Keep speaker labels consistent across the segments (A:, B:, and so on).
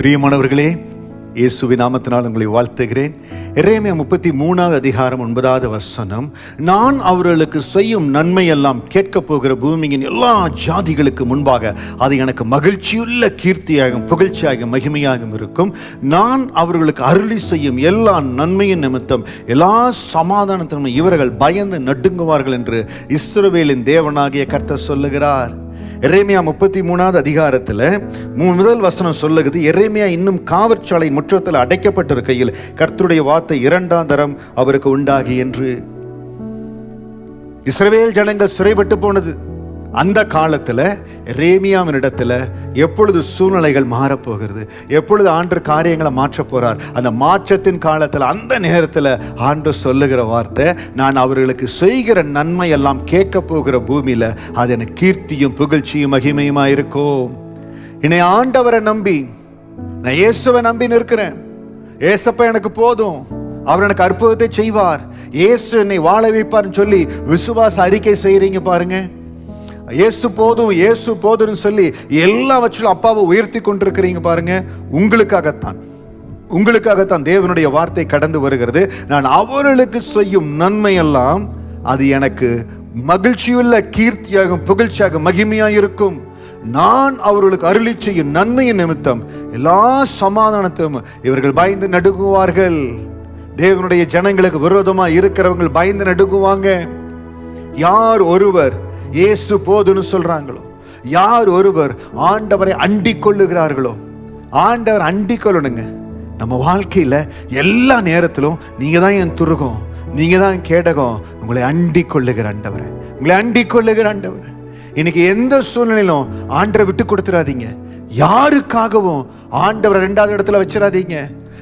A: பிரியமானவர்களே, இயேசுவின் நாமத்தினால் உங்களை வாழ்த்துகிறேன். எரேமியா 33 அதிகாரம் 9 நான் அவர்களுக்கு செய்யும் நன்மை எல்லாம் கேட்க போகிற பூமியின் எல்லா ஜாதிகளுக்கு முன்பாக அது எனக்கு மகிழ்ச்சியுள்ள கீர்த்தியாகும் புகழ்ச்சியாகும் மகிமையாகும் இருக்கும். நான் அவர்களுக்கு அருளி செய்யும் எல்லா நன்மையின் நிமித்தம் எல்லா சமாதானத்திலும் இவர்கள் பயந்து நடுங்குவார்கள் என்று இஸ்ரவேலின் தேவனாகிய கர்த்தர் சொல்லுகிறார். எரேமியா 33 அதிகாரத்தில் 1 சொல்லுகிறது, எரேமியா இன்னும் காவற்சாலை முற்றத்தில் அடைக்கப்பட்டிருக்கையில் கர்த்தருடைய வார்த்தை 2ஆம் தரம் அவருக்கு உண்டாகி என்று. இஸ்ரவேல் ஜனங்கள் சிறைப்பட்டு போனது. அந்த காலத்தில் எரேமியாவினிடத்தில் எப்பொழுது சூழ்நிலைகள் மாறப்போகிறது, எப்பொழுது ஆண்டு காரியங்களை மாற்ற போறார், அந்த மாற்றத்தின் காலத்தில் அந்த நேரத்தில் ஆண்டு சொல்லுகிற வார்த்தை, நான் அவர்களுக்கு செய்கிற நன்மை எல்லாம் கேட்க போகிற பூமியில அது எனக்கு கீர்த்தியும் புகழ்ச்சியும் மகிமையுமா இருக்கும். என்னை ஆண்டவரை நம்பி நான் இயேசுவை நம்பி நிற்கிறேன். ஏசப்பா எனக்கு போதும், அவர் எனக்கு அற்புதத்தை செய்வார், இயேசு என்னை வாழ வைப்பார்னு சொல்லி விசுவாச அறிக்கை செய்றீங்க பாருங்க. இயேசு போதும் இயேசு போதும்னு சொல்லி எல்லாவற்றிலும் அப்பாவை உயர்த்தி கொண்டிருக்கிறீங்க பாருங்க. உங்களுக்காகத்தான் தேவனுடைய வார்த்தை கடந்து வருகிறது. நான் அவர்களுக்கு செய்யும் நன்மை எல்லாம் அது எனக்கு மகிழ்ச்சியுள்ள கீர்த்தியாகும் புகழ்ச்சியாகும் மகிமையாக இருக்கும். நான் அவர்களுக்கு அருளி செய்யும் நன்மையின் நிமித்தம் எல்லா சமாதானத்தையும் இவர்கள் பயந்து நடுங்குவார்கள். தேவனுடைய ஜனங்களுக்கு விரோதமாக இருக்கிறவங்க பயந்து நடுங்குவாங்க. யார் ஒருவர் இயேசு போதுன்னு சொல்றாங்களோ, யார் ஒருவர் ஆண்டவரை அண்டிக் கொள்ளுகிறார்களோ, ஆண்டவர் அண்டிக் கொள்ளணுங்க. நம்ம வாழ்க்கையில எல்லா நேரத்திலும் நீங்க தான் என் துருகம், நீங்க தான் கேடகம். உங்களை அண்டிக் கொள்ளுகிற ஆண்டவர், உங்களை அண்டிக் கொள்ளுகிற ஆண்டவர். இன்னைக்கு எந்த சூழ்நிலையிலும் ஆண்டவரை விட்டு கொடுத்துடாதீங்க. யாருக்காகவும் ஆண்டவரை 2வது இடத்துல வச்சிடாதீங்க.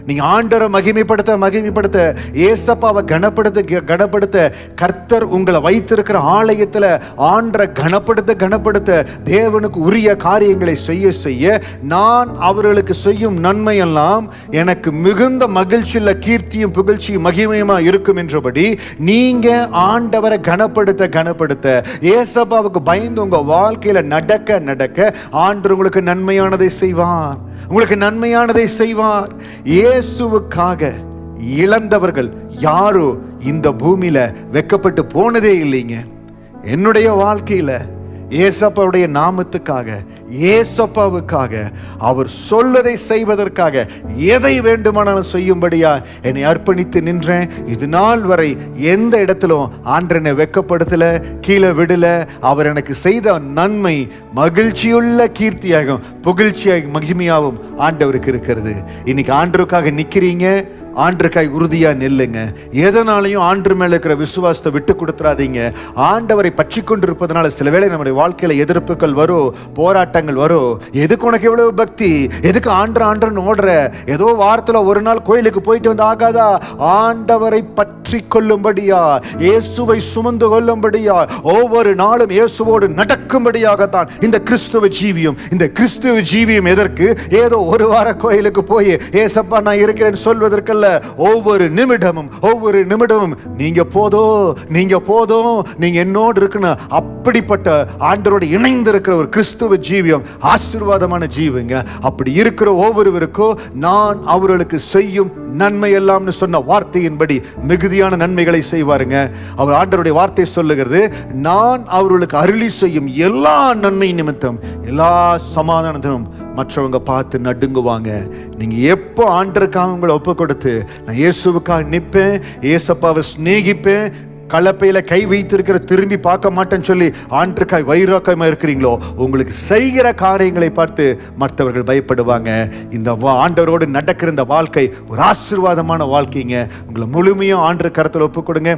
A: நீங்க ஆண்டவரை மகிமைப்படுத்த ஏசப்பாவை கனப்படுத்த கர்த்தர் உங்களை வைத்திருக்கிற ஆலயத்துல ஆண்டரை கனப்படுத்த தேவனுக்கு உரிய காரியங்களை செய்ய நான் அவர்களுக்கு செய்யும் நன்மை எல்லாம் எனக்கு மிகுந்த மகிழ்ச்சியுள்ள கீர்த்தியும் புகழ்ச்சியும் மகிமையுமா இருக்கும் என்றபடி நீங்க ஆண்டவரை கனப்படுத்த ஏசப்பாவுக்கு பயந்து உங்க வாழ்க்கையில நடக்க ஆண்டவர் உங்களுக்கு நன்மையானதை செய்வார், உங்களுக்கு நன்மையானதை செய்வார். இயேசுவுக்காக இழந்தவர்கள் யாரோ இந்த பூமியில வெட்கப்பட்டு போனதே இல்லைங்க. என்னுடைய வாழ்க்கையில ஏசப்பாவுடைய நாமத்துக்காக ஏசப்பாவுக்காக அவர் சொல்லதை செய்வதற்காக எதை வேண்டுமானாலும் செய்யும்படியா என்னை அர்ப்பணித்து நின்றேன். இது நாள் வரை எந்த இடத்திலும் ஆண்டவனை வெட்கப்படுத்தல, கீழே விடல. அவர் எனக்கு செய்த நன்மை மகிழ்ச்சியுள்ள கீர்த்தியாகும் புகழ்ச்சியாக மகிமையாகவும் ஆண்டவருக்கு இருக்கிறது. இன்னைக்கு ஆண்டவருக்காக நிக்கிறீங்க, ஆண்டவருக்காய் உறுதியா நெல்லுங்க. எதனாலையும் ஆண்டவர் மேல இருக்கிற விசுவாசத்தை விட்டு கொடுத்துறாதீங்க. ஆண்டவரை பற்றி கொண்டிருப்பதனால சில வேளை நம்முடைய வாழ்க்கையில எதிர்ப்புகள் வரும், போராட்டங்கள் வரும். எதுக்கு உனக்கு எவ்வளவு பக்தி, எதுக்கு ஆண்டன்னு ஓடுற, ஏதோ வாரத்துல ஒரு நாள் கோயிலுக்கு போயிட்டு வந்து ஆகாதா? ஆண்டவரை பற்றி கொள்ளும்படியா, இயேசுவை சுமந்து கொள்ளும்படியா, ஒவ்வொரு நாளும் இயேசுவோடு நடக்கும்படியாகத்தான் இந்த கிறிஸ்துவ ஜீவியம். இந்த கிறிஸ்துவ ஜீவியம் எதற்கு? ஏதோ ஒரு வார கோயிலுக்கு போய் ஏசப்பா நான் இருக்கிறேன் சொல்வதற்கு. ஒவ்வொரு நிமிடமும் நீங்க போதும், நீங்க என்னோடு இருக்கணும். அப்படிப்பட்ட ஆண்டவரோடு இணைந்து இருக்கிற ஒரு கிறிஸ்துவ ஜீவியம் ஆசீர்வாதமான ஜீவங்க. அப்படி இருக்கிற ஒவ்வொருவருக்கும் நான் அவர்களுக்கு செய்யும் நன்மை எல்லாம்னு சொன்ன வார்த்தையின்படி மிகுதியான நன்மைகளை செய்வாருங்க. அவர் ஆண்டவருடைய வார்த்தை சொல்லுகிறது, நான் அவர்களுக்கு அருளி செய்யும் எல்லா நன்மை நிமித்தம் எல்லா சமாதானத்திலும் மற்றவங்க பார்த்து நடுங்குவாங்க. நீங்க எப்போ ஆண்டருக்காக உங்களை ஒப்பு கொடுத்து நான் இயேசுவுக்காக நிற்பேன், ஏசப்பாவை சிநேகிப்பேன், கலப்பையில கை வைத்திருக்கிற திரும்பி பார்க்க மாட்டேன்னு சொல்லி ஆண்டருக்காய் வைராக்கமா இருக்கிறீங்களோ, உங்களுக்கு செய்கிற காரியங்களை பார்த்து மற்றவர்கள் பயப்படுவாங்க. இந்த ஆண்டவரோடு நடக்கிற இந்த வாழ்க்கை ஒரு ஆசீர்வாதமான வாழ்க்கைங்க. உங்களை முழுமையும் ஆண்டவர் கரத்தில் ஒப்பு கொடுங்க.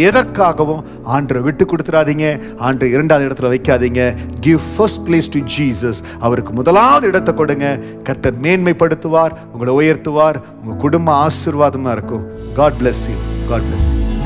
A: எதற்காகவும் ஆண்டரை விட்டு கொடுத்துடாதீங்க, ஆண்டரை 2வது இடத்துல வைக்காதீங்க. Give first place to Jesus. அவருக்கு முதலாவது இடத்தை கொடுங்க. கர்த்தர் மேன்மைப்படுத்துவார், உங்களை உயர்த்துவார், உங்க குடும்ப ஆசீர்வாதமா இருக்கும். God bless you. God bless you.